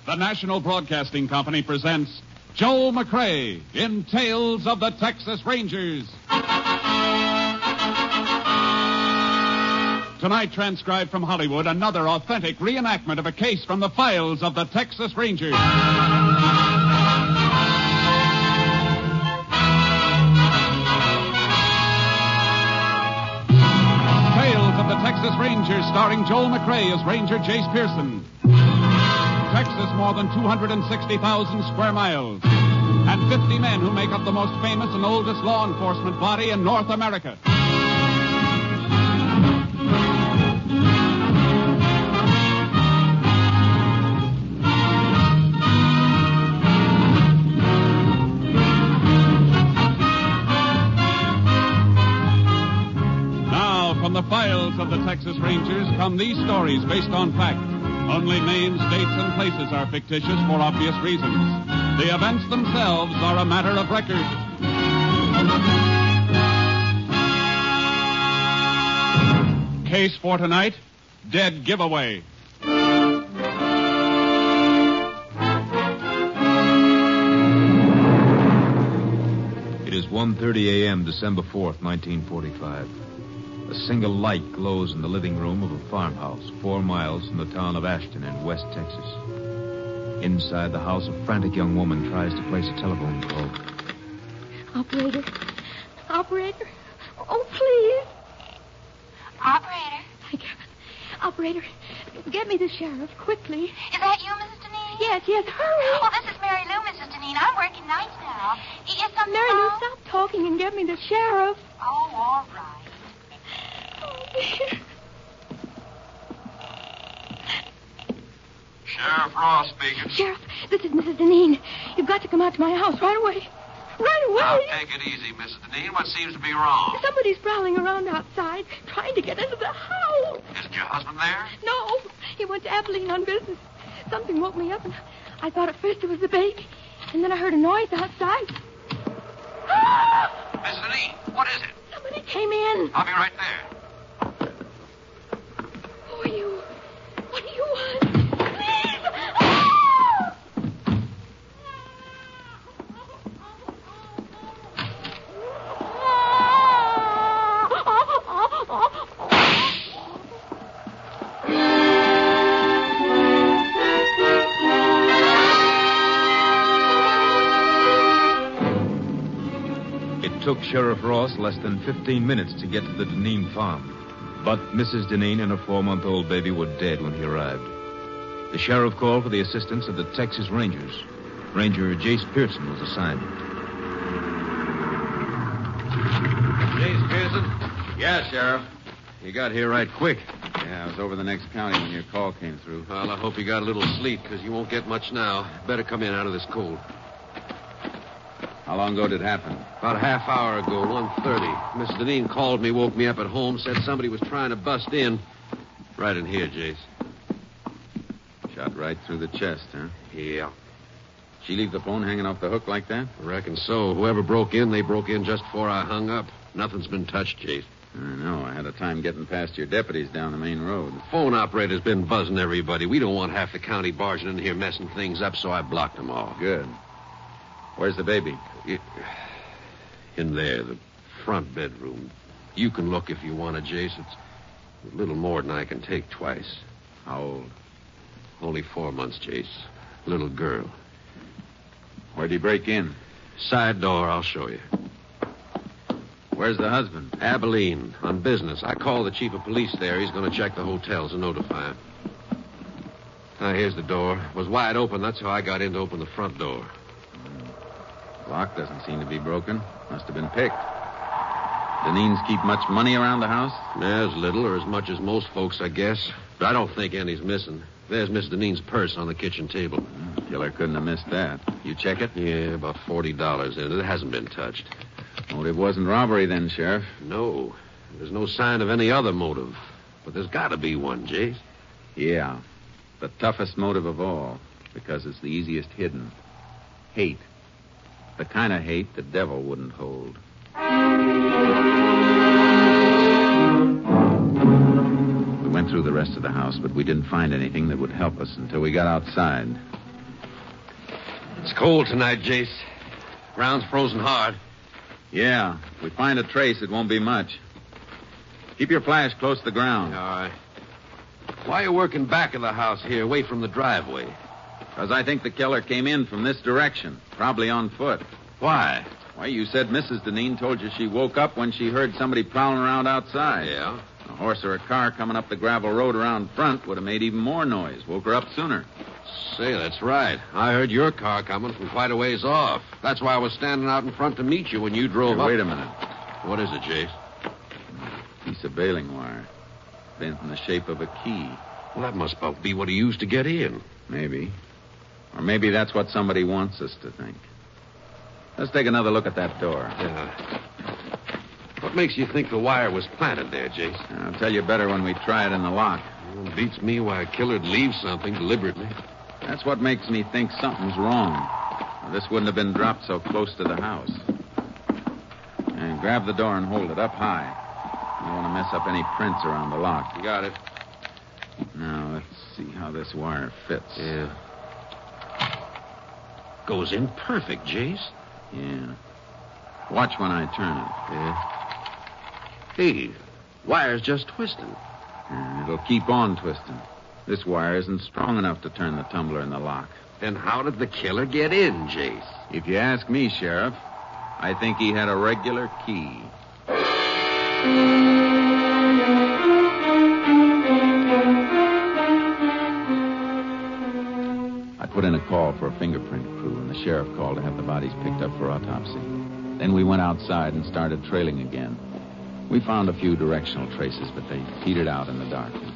The National Broadcasting Company presents Joel McCrea in Tales of the Texas Rangers. Tonight, transcribed from Hollywood, another authentic reenactment of a case from the files of the Texas Rangers. Tales of the Texas Rangers, starring Joel McCrea as Ranger Jace Pearson. Texas, more than 260,000 square miles, and 50 men who make up the most famous and oldest law enforcement body in North America. Now, from the files of the Texas Rangers come these stories based on fact. Only names, dates, and places are fictitious for obvious reasons. The events themselves are a matter of record. Case for tonight, dead giveaway. It is 1:30 a.m., December 4th, 1945. A single light glows in the living room of a farmhouse 4 miles from the town of Ashton in West Texas. Inside the house, a frantic young woman tries to place a telephone call. Operator. Oh, please. Operator. Thank heaven. Operator, get me the sheriff, quickly. Is that you, Mrs. Deneen? Yes, hurry. Oh, this is Mary Lou, Mrs. Deneen. I'm working nights now. Is something Mary Lou, wrong? stop talking and get me the sheriff. Oh, all right. Sheriff Ross speaking. Sheriff, this is Mrs. Deneen. You've got to come out to my house right away. Right away. Now, take it easy, Mrs. Deneen. What seems to be wrong? Somebody's prowling around outside, trying to get into the house. Isn't your husband there? No, he went to Abilene on business. Something woke me up, and I thought at first it was the baby. And then I heard a noise outside. Mrs. Deneen, what is it? Somebody came in. I'll be right there. Who are you? What do you want? Please! It took Sheriff Ross less than 15 minutes to get to the Deneen farm. But Mrs. Deneen and her 4-month-old baby were dead when he arrived. The sheriff called for the assistance of the Texas Rangers. Ranger Jace Pearson was assigned. Jace Pearson? Yeah, Sheriff. You got here right quick. Yeah, I was over the next county when your call came through. Well, I hope you got a little sleep, because you won't get much now. Better come in out of this cold. How long ago did it happen? About a half hour ago, 1:30. Mrs. Deneen called me, woke me up at home, said somebody was trying to bust in. Right in here, Jace. Shot right through the chest, huh? Yeah. She leave the phone hanging off the hook like that? I reckon so. Whoever broke in, they broke in just before I hung up. Nothing's been touched, Jace. I know. I had a time getting past your deputies down the main road. The phone operator's been buzzing everybody. We don't want half the county barging in here messing things up, so I blocked them all. Good. Where's the baby? In there, the front bedroom. You can look if you want to, Jace. It's a little more than I can take twice. How old? Only 4 months, Jace. Little girl. Where'd he break in? Side door, I'll show you. Where's the husband? Abilene, on business. I called the chief of police there. He's going to check the hotels and notify him. Now, here's the door. It was wide open. That's how I got in to open the front door. Lock doesn't seem to be broken. Must have been picked. Deneens keep much money around the house? As little or as much as most folks, I guess. But I don't think any's missing. There's Miss Deneen's purse on the kitchen table. Killer couldn't have missed that. You check it? Yeah, about $40 in it. It hasn't been touched. Motive wasn't robbery then, Sheriff. No. There's no sign of any other motive. But there's got to be one, Jace. Yeah. The toughest motive of all. Because it's the easiest hidden. Hate. The kind of hate the devil wouldn't hold. We went through the rest of the house, but we didn't find anything that would help us until we got outside. It's cold tonight, Jace. Ground's frozen hard. Yeah. If we find a trace, it won't be much. Keep your flash close to the ground. All right. Why are you working back of the house here, away from the driveway? Because I think the killer came in from this direction, probably on foot. Why? Why, you said Mrs. Deneen told you she woke up when she heard somebody prowling around outside. Yeah? A horse or a car coming up the gravel road around front would have made even more noise. Woke her up sooner. Say, that's right. I heard your car coming from quite a ways off. That's why I was standing out in front to meet you when you drove up. Wait a minute. What is it, Jace? Piece of baling wire. Bent in the shape of a key. Well, that must be what he used to get in. Maybe. Or maybe that's what somebody wants us to think. Let's take another look at that door. Yeah. What makes you think the wire was planted there, Jace? I'll tell you better when we try it in the lock. Well, it beats me why a killer'd leave something deliberately. That's what makes me think something's wrong. Now, this wouldn't have been dropped so close to the house. And grab the door and hold it up high. You don't want to mess up any prints around the lock. You got it. Now, let's see how this wire fits. Yeah. Goes in perfect, Jace. Yeah. Watch when I turn it. Yeah. Hey, wire's just twisting. It'll keep on twisting. This wire isn't strong enough to turn the tumbler in the lock. Then how did the killer get in, Jace? If you ask me, Sheriff, I think he had a regular key. I put in a call for a fingerprint crew, and the sheriff called to have the bodies picked up for autopsy. Then we went outside and started trailing again. We found a few directional traces, but they petered out in the darkness.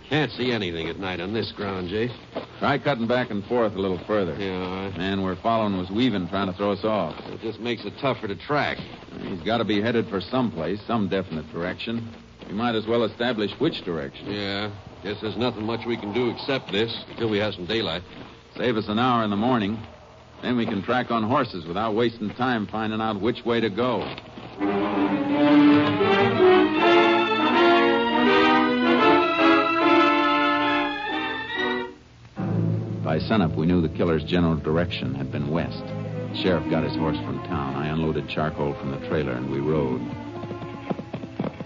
Can't see anything at night on this ground, Jace. Try cutting back and forth a little further. Yeah, all right. Man we're following was weaving, trying to throw us off. It just makes it tougher to track. He's got to be headed for someplace, some definite direction. We might as well establish which direction. Yeah. Guess there's nothing much we can do except this until we have some daylight. Save us an hour in the morning. Then we can track on horses without wasting time finding out which way to go. By sunup, we knew the killer's general direction had been west. The sheriff got his horse from town. I unloaded charcoal from the trailer, and we rode.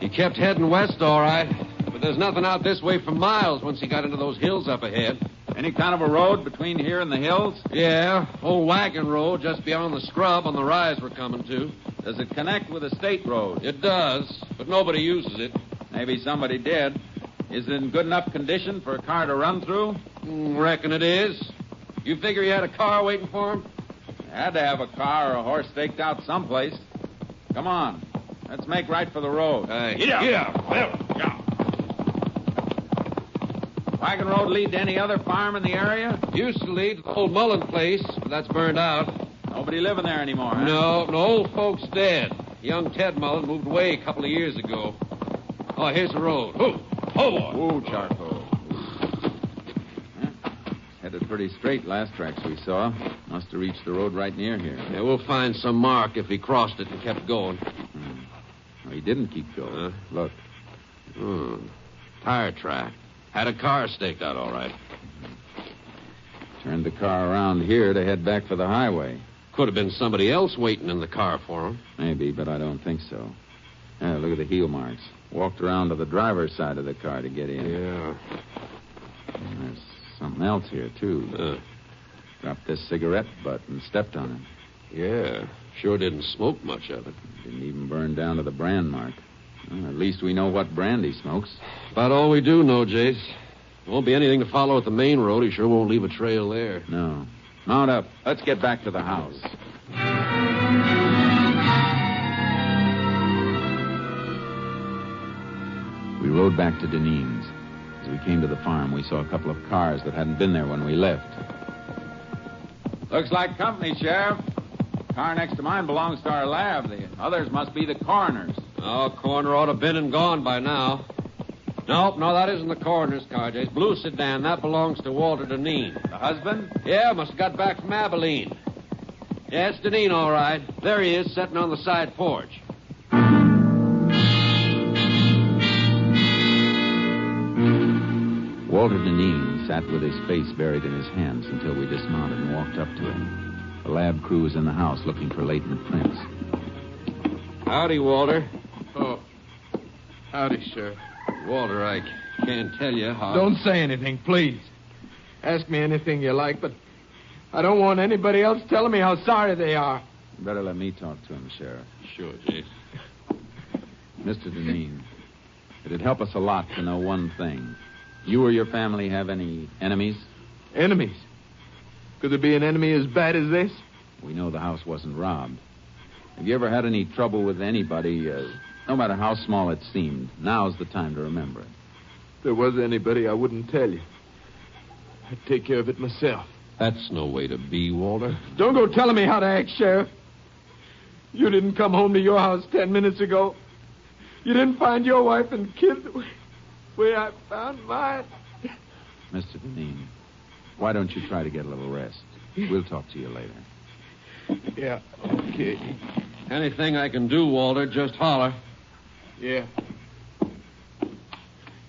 He kept heading west, all right. But there's nothing out this way for miles once he got into those hills up ahead. Any kind of a road between here and the hills? Yeah, old wagon road just beyond the scrub on the rise we're coming to. Does it connect with a state road? It does, but nobody uses it. Maybe somebody did. Is it in good enough condition for a car to run through? Reckon it is. You figure he had a car waiting for him? Had to have a car or a horse staked out someplace. Come on. Let's make right for the road. Yeah. Wagon road lead to any other farm in the area? Used to lead to the old Mullen place, but that's burned out. Nobody living there anymore, huh? No, old folks dead. Young Ted Mullen moved away a couple of years ago. Oh, here's the road. Boy. Ooh, charcoal. Headed pretty straight last tracks we saw. Must have reached the road right near here. Yeah, we'll find some mark if he crossed it and kept going. Well, he didn't keep going. Look. Tire track. Had a car staked out all right. Turned the car around here to head back for the highway. Could have been somebody else waiting in the car for him. Maybe, but I don't think so. Look at the heel marks. Walked around to the driver's side of the car to get in. Yeah. And there's something else here, too. Dropped this cigarette butt and stepped on it. Yeah. Sure didn't smoke much of it. Didn't even burn down to the brand mark. Well, at least we know what brand he smokes. About all we do know, Jace. There won't be anything to follow at the main road. He sure won't leave a trail there. No. Mount up. Let's get back to the house. We rode back to Deneen's. As we came to the farm, we saw a couple of cars that hadn't been there when we left. Looks like company, Sheriff. The car next to mine belongs to our lab. The others must be the coroner's. Oh, coroner ought to have been and gone by now. Nope, no, that isn't the coroner's car, Jace. Blue sedan, that belongs to Walter Deneen. The husband? Yeah, must have got back from Abilene. Yeah, it's Deneen, all right. There he is, sitting on the side porch. Walter Deneen's sat with his face buried in his hands until we dismounted and walked up to him. The lab crew was in the house looking for latent prints. Howdy, Walter. Oh. Howdy, Sheriff. Walter, I can't tell you how... Don't say anything, please. Ask me anything you like, but I don't want anybody else telling me how sorry they are. You better let me talk to him, Sheriff. Sure, Jace. Mr. Deneen, it'd help us a lot to know one thing. You or your family have any enemies? Enemies? Could there be an enemy as bad as this? We know the house wasn't robbed. Have you ever had any trouble with anybody, no matter how small it seemed? Now's the time to remember it. If there was anybody, I wouldn't tell you. I'd take care of it myself. That's no way to be, Walter. Don't go telling me how to act, Sheriff. You didn't come home to your house 10 minutes ago. You didn't find your wife and kid the way I found mine. Mr. Deneen, why don't you try to get a little rest? We'll talk to you later. Yeah, okay. Anything I can do, Walter, just holler. Yeah.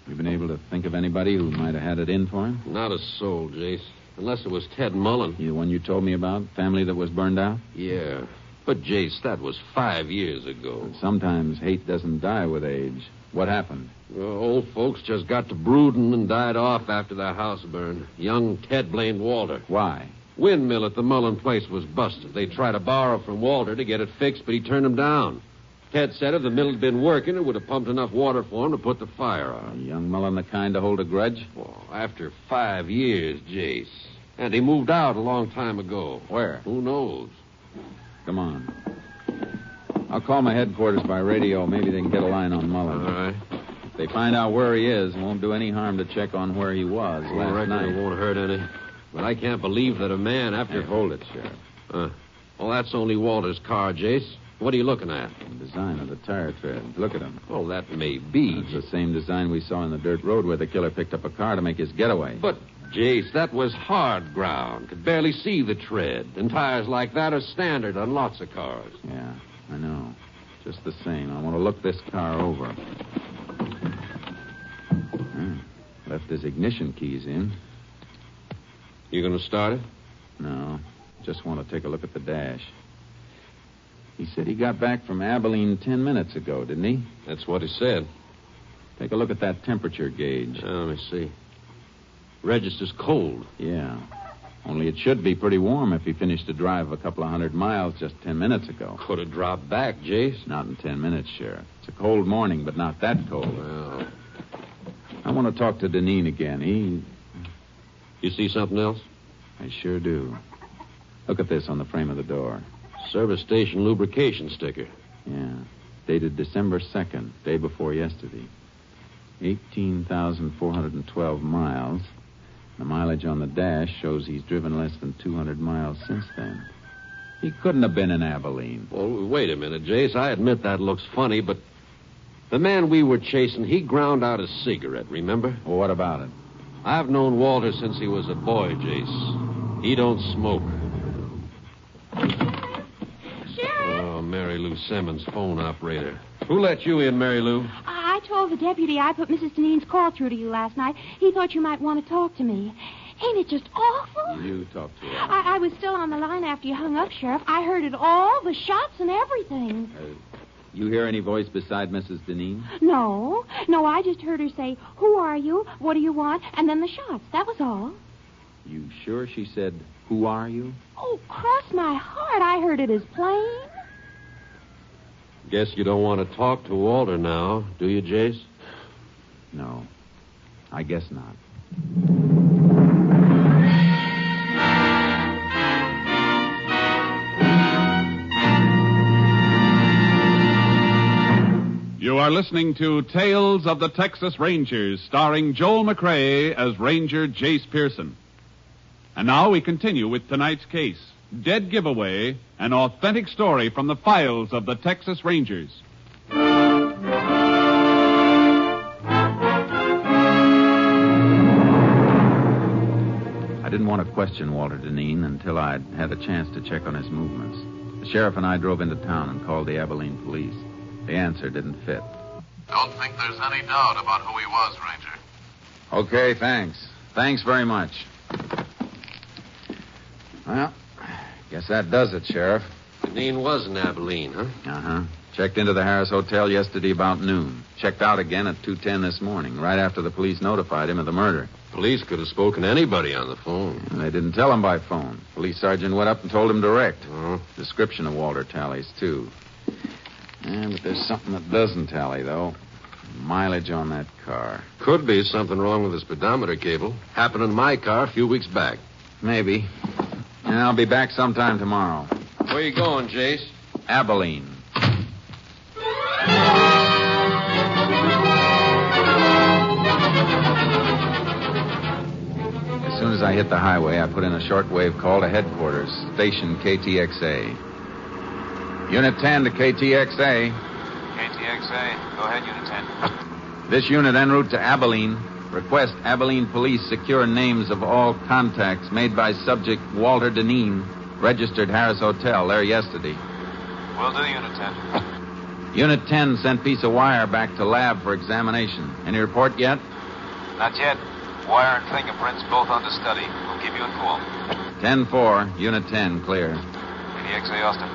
You been able to think of anybody who might have had it in for him? Not a soul, Jace. Unless it was Ted Mullen. The one you told me about? Family that was burned out? Yeah. But, Jace, that was 5 years ago. But sometimes hate doesn't die with age. What happened? Old folks just got to brooding and died off after their house burned. Young Ted blamed Walter. Why? Windmill at the Mullen place was busted. They tried to borrow from Walter to get it fixed, but he turned them down. Ted said if the mill had been working, it would have pumped enough water for him to put the fire on. Young Mullen the kind to hold a grudge? Well, after 5 years, Jace. And he moved out a long time ago. Where? Who knows? Come on. I'll call my headquarters by radio. Maybe they can get a line on Mullen. All right. If they find out where he is, it won't do any harm to check on where he was last night. It won't hurt any. But I can't believe that a man after... Hey, hold it, Sheriff. Well, that's only Walter's car, Jace. What are you looking at? The design of the tire tread. Look at him. Oh, that may be. It's the same design we saw in the dirt road where the killer picked up a car to make his getaway. But, Jace, that was hard ground. Could barely see the tread. And tires like that are standard on lots of cars. Yeah, I know. Just the same, I want to look this car over. Left his ignition keys in. You going to start it? No, just want to take a look at the dash. He said he got back from Abilene 10 minutes ago, didn't he? That's what he said. Take a look at that temperature gauge. Let me see. Register's cold. Yeah. Only it should be pretty warm if he finished a drive of a couple of 100 miles just 10 minutes ago. Could have dropped back, Jace. Not in 10 minutes, Sheriff. It's a cold morning, but not that cold. Well... I want to talk to Deneen again. You see something else? I sure do. Look at this on the frame of the door. Service station lubrication sticker. Yeah. Dated December 2nd, day before yesterday. 18,412 miles. The mileage on the dash shows he's driven less than 200 miles since then. He couldn't have been in Abilene. Well, wait a minute, Jace. I admit that looks funny, but the man we were chasing, he ground out a cigarette, remember? Well, what about it? I've known Walter since he was a boy, Jace. He don't smoke. Sheriff! Oh, Mary Lou Simmons, phone operator. Who let you in, Mary Lou? I told the deputy I put Mrs. Deneen's call through to you last night. He thought you might want to talk to me. Ain't it just awful? You talk to her. I was still on the line after you hung up, Sheriff. I heard it all, the shots and everything. You hear any voice beside Mrs. Deneen? No, I just heard her say, "Who are you? What do you want?" And then the shots. That was all. You sure she said, "Who are you"? Oh, cross my heart. I heard it as plain. Guess you don't want to talk to Walter now, do you, Jace? No, I guess not. You are listening to Tales of the Texas Rangers, starring Joel McCrea as Ranger Jace Pearson. And now we continue with tonight's case, Dead Giveaway, an authentic story from the files of the Texas Rangers. I didn't want to question Walter Deneen until I'd had a chance to check on his movements. The sheriff and I drove into town and called the Abilene police. The answer didn't fit. Don't think there's any doubt about who he was, Ranger. Okay, thanks. Thanks very much. Well, guess that does it, Sheriff. Deneen was in Abilene, huh? Uh-huh. Checked into the Harris Hotel yesterday about noon. Checked out again at 2:10 this morning, right after the police notified him of the murder. Police could have spoken to anybody on the phone. And they didn't tell him by phone. Police sergeant went up and told him direct. Oh. Description of Walter tallies, too. Yeah, but there's something that doesn't tally, though. Mileage on that car. Could be something wrong with the speedometer cable. Happened in my car a few weeks back. Maybe. And I'll be back sometime tomorrow. Where you going, Jace? Abilene. As soon as I hit the highway, I put in a shortwave call to headquarters, station KTXA. Unit 10 to KTXA. KTXA. Go ahead, Unit 10. This unit en route to Abilene. Request Abilene police secure names of all contacts made by subject Walter Deneen, registered Harris Hotel there yesterday. Will do, Unit 10. Unit 10 sent piece of wire back to lab for examination. Any report yet? Not yet. Wire and fingerprints both under study. We'll keep you informed. 10-4, Unit 10, clear. KTXA, Austin.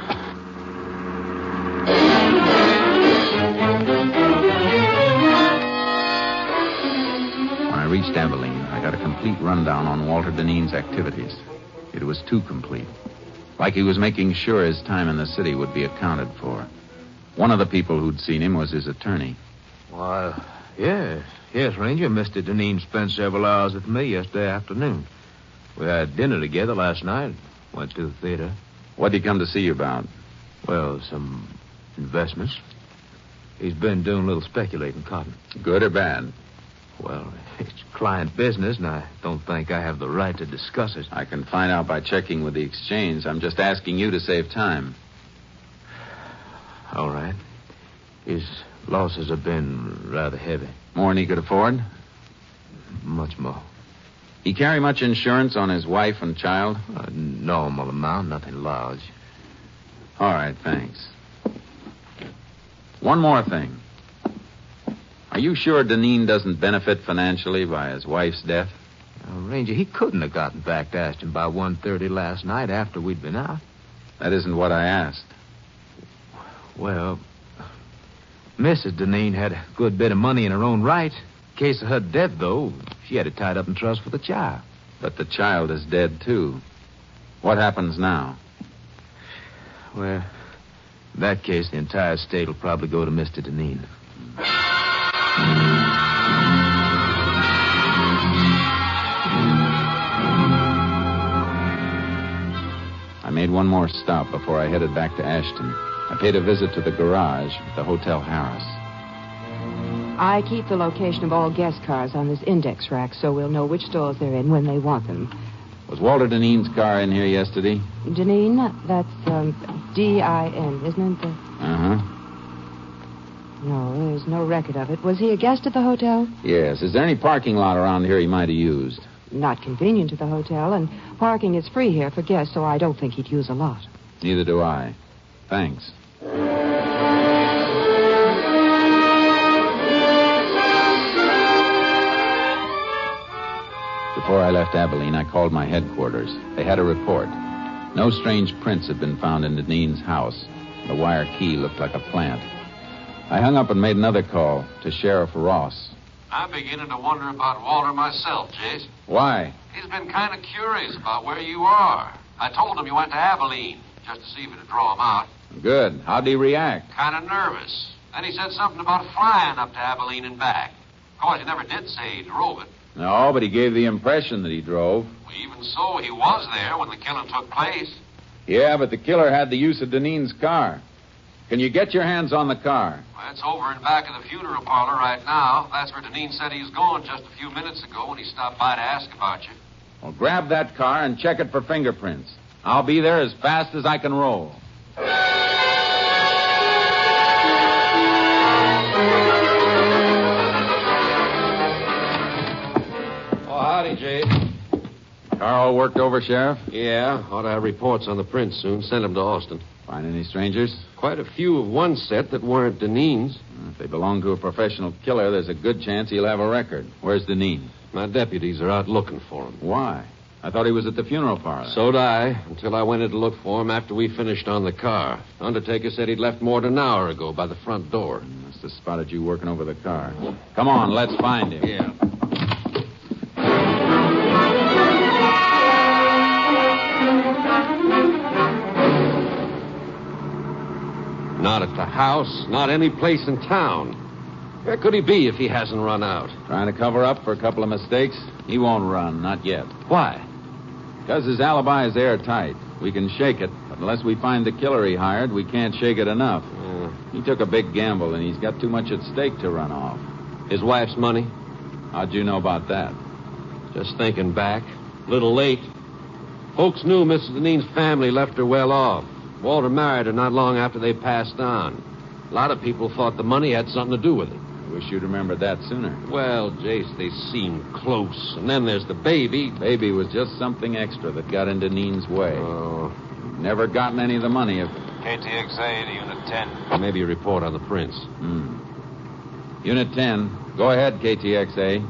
When I reached Abilene, I got a complete rundown on Walter Deneen's activities. It was too complete. Like he was making sure his time in the city would be accounted for. One of the people who'd seen him was his attorney. Why, yes, Ranger. Mr. Deneen spent several hours with me yesterday afternoon. We had dinner together last night. Went to the theater. What'd he come to see you about? Well, some investments. He's been doing a little speculating cotton. Good or bad? Well, it's client business, and I don't think I have the right to discuss it. I can find out by checking with the exchange. I'm just asking you to save time. All right. His losses have been rather heavy. More than he could afford? Much more. He carry much insurance on his wife and child? A normal amount, nothing large. All right, thanks. One more thing. Are you sure Deneen doesn't benefit financially by his wife's death? Ranger, he couldn't have gotten back to Ashton by 1:30 last night after we'd been out. That isn't what I asked. Well, Mrs. Deneen had a good bit of money in her own right. In case of her death, though, she had it tied up in trust for the child. But the child is dead, too. What happens now? Well, in that case, the entire estate will probably go to Mr. Deneen. I made one more stop before I headed back to Ashton. I paid a visit to the garage at the Hotel Harris. I keep the location of all guest cars on this index rack so we'll know which stores they're in when they want them. Was Walter Deneen's car in here yesterday? Deneen? That's D-I-N, isn't it? Uh-huh. No, there's no record of it. Was he a guest at the hotel? Yes. Is there any parking lot around here he might have used? Not convenient to the hotel, and parking is free here for guests, so I don't think he'd use a lot. Neither do I. Thanks. Before I left Abilene, I called my headquarters. They had a report. No strange prints had been found in Deneen's house. The wire key looked like a plant. I hung up and made another call to Sheriff Ross. I'm beginning to wonder about Walter myself, Jace. Why? He's been kind of curious about where you are. I told him you went to Abilene, just to see if it'd draw him out. Good. How'd he react? Kind of nervous. Then he said something about flying up to Abilene and back. Of course, he never did say he drove it. No, but he gave the impression that he drove. Well, even so, he was there when the killing took place. Yeah, but the killer had the use of Deneen's car. Can you get your hands on the car? Well, it's over in back of the funeral parlor right now. That's where Deneen said he was going just a few minutes ago when he stopped by to ask about you. Well, grab that car and check it for fingerprints. I'll be there as fast as I can roll. Oh, howdy, Jay. Car all worked over, Sheriff? Yeah, ought to have reports on the prints soon. Send them to Austin. Find any strangers? Quite a few of one set that weren't Deneen's. If they belong to a professional killer, there's a good chance he'll have a record. Where's Deneen? My deputies are out looking for him. Why? I thought he was at the funeral parlor. So'd I, until I went in to look for him after we finished on the car. The undertaker said he'd left more than an hour ago by the front door. Must have spotted you working over the car. Come on, let's find him. Yeah. Not at the house, not any place in town. Where could he be if he hasn't run out? Trying to cover up for a couple of mistakes? He won't run, not yet. Why? Because his alibi is airtight. We can shake it, but unless we find the killer he hired, we can't shake it enough. He took a big gamble, and he's got too much at stake to run off. His wife's money? How'd you know about that? Just thinking back. A little late. Folks knew Mrs. Deneen's family left her well off. Walter married her not long after they passed on. A lot of people thought the money had something to do with it. Wish you'd remembered that sooner. Well, Jace, they seemed close. And then there's the baby. Baby was just something extra that got in Deneen's way. Oh. Never gotten any of the money if... KTXA to Unit 10. Maybe a report on the prince. Unit 10. Go ahead, KTXA.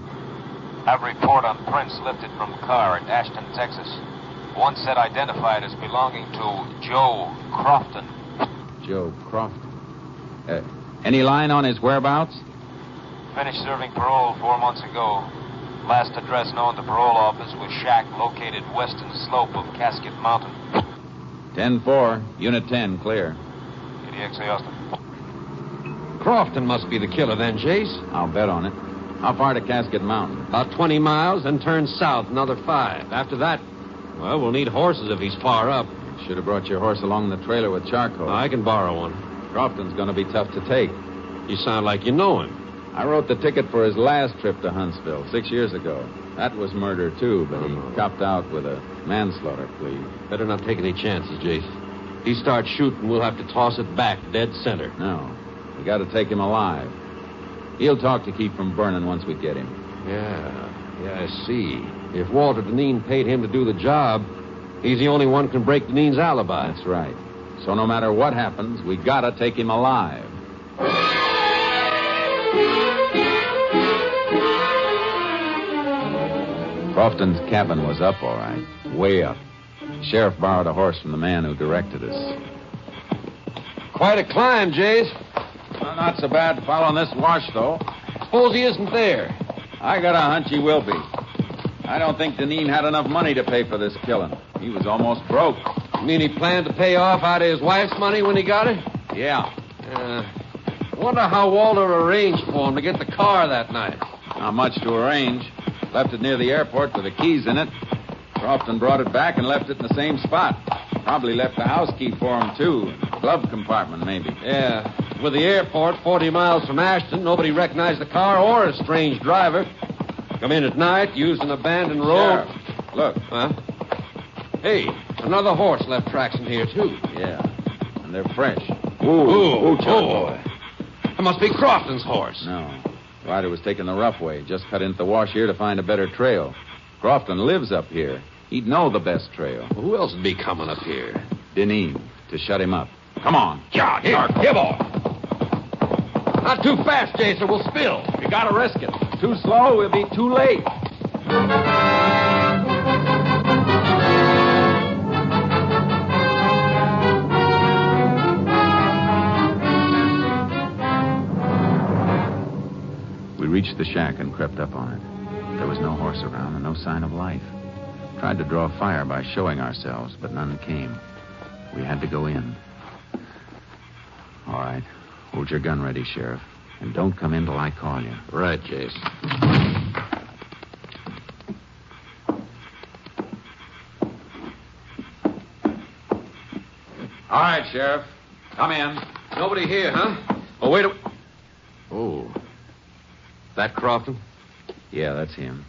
Have a report on prints lifted from car in Ashton, Texas. One set identified as belonging to Joe Crofton. Joe Crofton. Any line on his whereabouts? Finished serving parole 4 months ago. Last address known to parole office was shack located western slope of Casket Mountain. 10-4. Unit 10, clear. KTXA Austin. Crofton must be the killer then, Jace. I'll bet on it. How far to Casket Mountain? About 20 miles, then turn south another 5. After that, well, we'll need horses if he's far up. Should have brought your horse along the trailer with charcoal. I can borrow one. Crofton's going to be tough to take. You sound like you know him. I wrote the ticket for his last trip to Huntsville 6 years ago. That was murder, too, but he copped out with a manslaughter plea. Better not take any chances, Jace. If he starts shooting, we'll have to toss it back dead center. No. We got to take him alive. He'll talk to keep from burning once we get him. Yeah, I see. If Walter Deneen paid him to do the job, he's the only one who can break Deneen's alibi. That's right. So no matter what happens, we got to take him alive. Crofton's cabin was up, all right. Way up. The sheriff borrowed a horse from the man who directed us. Quite a climb, Jace. Well, not so bad following this wash, though. Suppose he isn't there. I got a hunch he will be. I don't think Deneen had enough money to pay for this killing. He was almost broke. You mean he planned to pay off out of his wife's money when he got it? Yeah. Wonder how Walter arranged for him to get the car that night. Not much to arrange. Left it near the airport with the keys in it. Crofton brought it back and left it in the same spot. Probably left the house key for him, too. Glove compartment, maybe. Yeah. With the airport 40 miles from Ashton, nobody recognized the car or a strange driver. Come in at night, used an abandoned road. Sheriff, look. Huh? Hey, another horse left tracks in here, too. Yeah. And they're fresh. Ooh, boy. That must be Crofton's horse. No. The rider was taking the rough way. Just cut into the wash here to find a better trail. Crofton lives up here. He'd know the best trail. Who else would be coming up here? Deneen, to shut him up. Come on. Yeah, here, boy. Not too fast, Jace, or we'll spill. You gotta risk it. Too slow, we'll be too late. We reached the shack and crept up on it. There was no horse around and no sign of life. Tried to draw fire by showing ourselves, but none came. We had to go in. All right. Hold your gun ready, Sheriff. And don't come in till I call you. Right, Jace. All right, Sheriff. Come in. Nobody here, huh? Oh, wait a... Oh. That Crofton? Yeah, that's him.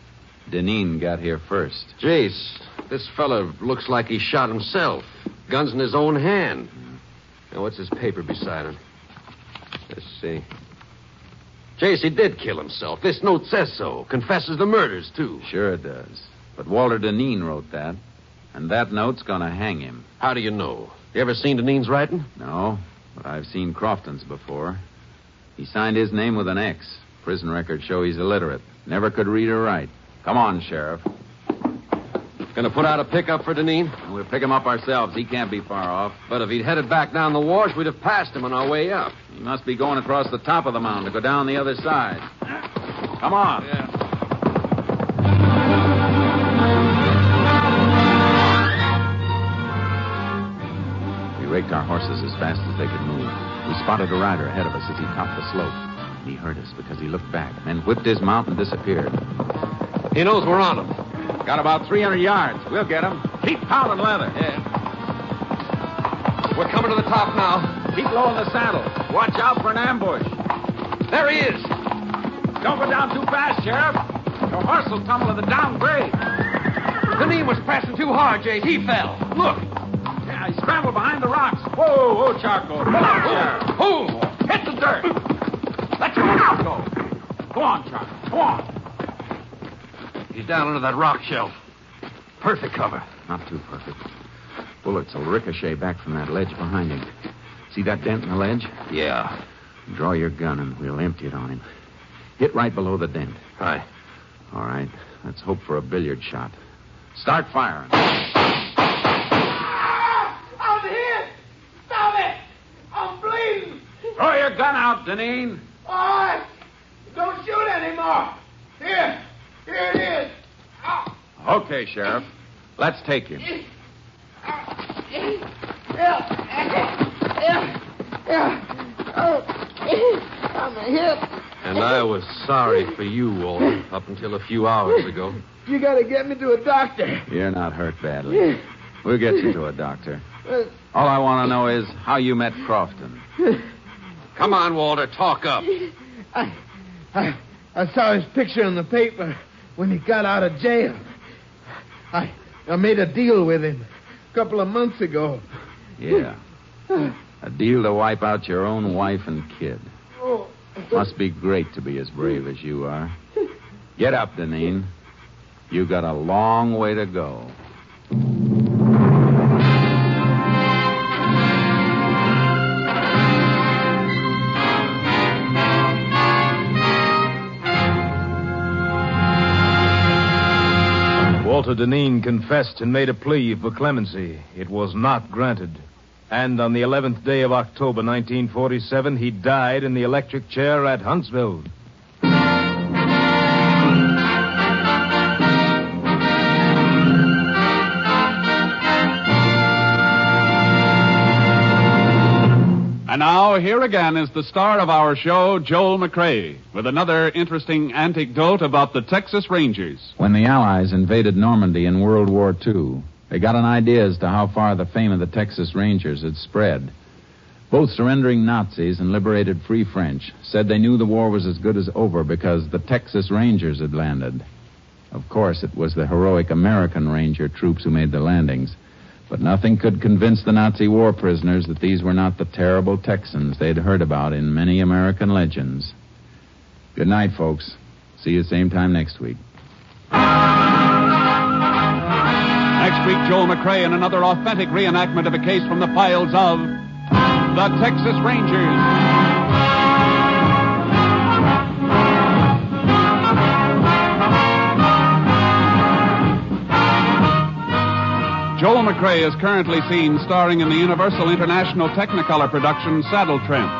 Deneen got here first. Jace, this fella looks like he shot himself. Gun's in his own hand. Now, what's his paper beside him? Let's see. Jace, he did kill himself. This note says so. Confesses the murders, too. Sure it does. But Walter Deneen wrote that. And that note's gonna hang him. How do you know? You ever seen Deneen's writing? No, but I've seen Crofton's before. He signed his name with an X. Prison records show he's illiterate. Never could read or write. Come on, Sheriff. Gonna put out a pickup for Deneen? We'll pick him up ourselves. He can't be far off. But if he'd headed back down the wash, we'd have passed him on our way up. He must be going across the top of the mountain to go down the other side. Come on. Yeah. We raked our horses as fast as they could move. We spotted a rider ahead of us as he topped the slope. He heard us because he looked back, then whipped his mount and disappeared. He knows we're on him. Got about 300 yards. We'll get him. Keep pounding leather. Yeah. We're coming to the top now. Keep low in the saddle. Watch out for an ambush. There he is. Don't go down too fast, Sheriff. Your horse will tumble to the downgrade. Deneen was pressing too hard, Jace. He fell. Look. Yeah, he scrambled behind the rocks. Whoa, Charco. Pull out, Sheriff. Who? Hit the dirt. Let your horse go. Go on, Charco. Go on. He's down under that rock shelf. Perfect cover. Not too perfect. Bullets will ricochet back from that ledge behind him. See that dent in the ledge? Yeah. Draw your gun and we'll empty it on him. Hit right below the dent. Right. All right. Let's hope for a billiard shot. Start firing. I'm hit! Stop it! I'm bleeding! Throw your gun out, Deneen. All right. Don't shoot anymore. Here it is. Okay, Sheriff. Let's take him. I'm hit. And I was sorry for you, Walter, up until a few hours ago. You gotta get me to a doctor. You're not hurt badly. We'll get you to a doctor. All I want to know is how you met Crofton. Come on, Walter, talk up. I saw his picture in the paper when he got out of jail. I made a deal with him a couple of months ago. Yeah. A deal to wipe out your own wife and kid. Oh. Must be great to be as brave as you are. Get up, Deneen. You got a long way to go. Walter Deneen confessed and made a plea for clemency. It was not granted. And on the 11th day of October, 1947, he died in the electric chair at Huntsville. And now, here again is the star of our show, Joel McCrea, with another interesting anecdote about the Texas Rangers. When the Allies invaded Normandy in World War II, they got an idea as to how far the fame of the Texas Rangers had spread. Both surrendering Nazis and liberated Free French said they knew the war was as good as over because the Texas Rangers had landed. Of course, it was the heroic American Ranger troops who made the landings. But nothing could convince the Nazi war prisoners that these were not the terrible Texans they'd heard about in many American legends. Good night, folks. See you same time next week. Next week, Joel McCrea in another authentic reenactment of a case from the files of the Texas Rangers. Joel McCrea is currently seen starring in the Universal International Technicolor production Saddle Tramp.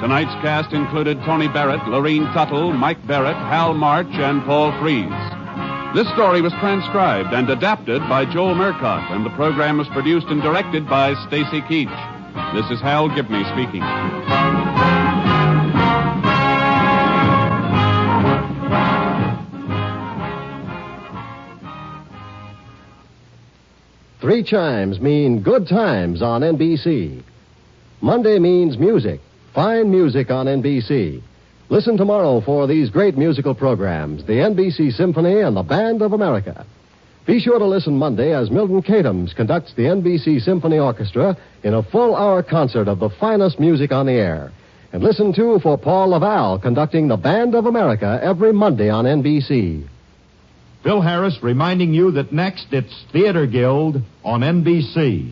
Tonight's cast included Tony Barrett, Lorene Tuttle, Mike Barrett, Hal March, and Paul Frees. This story was transcribed and adapted by Joel Murcott, and the program was produced and directed by Stacy Keach. This is Hal Gibney speaking. 3 chimes mean good times on NBC. Monday means music, fine music on NBC. Listen tomorrow for these great musical programs, the NBC Symphony and the Band of America. Be sure to listen Monday as Milton Katims conducts the NBC Symphony Orchestra in a full-hour concert of the finest music on the air. And listen, too, for Paul Laval conducting the Band of America every Monday on NBC. Phil Harris reminding you that next it's Theater Guild on NBC.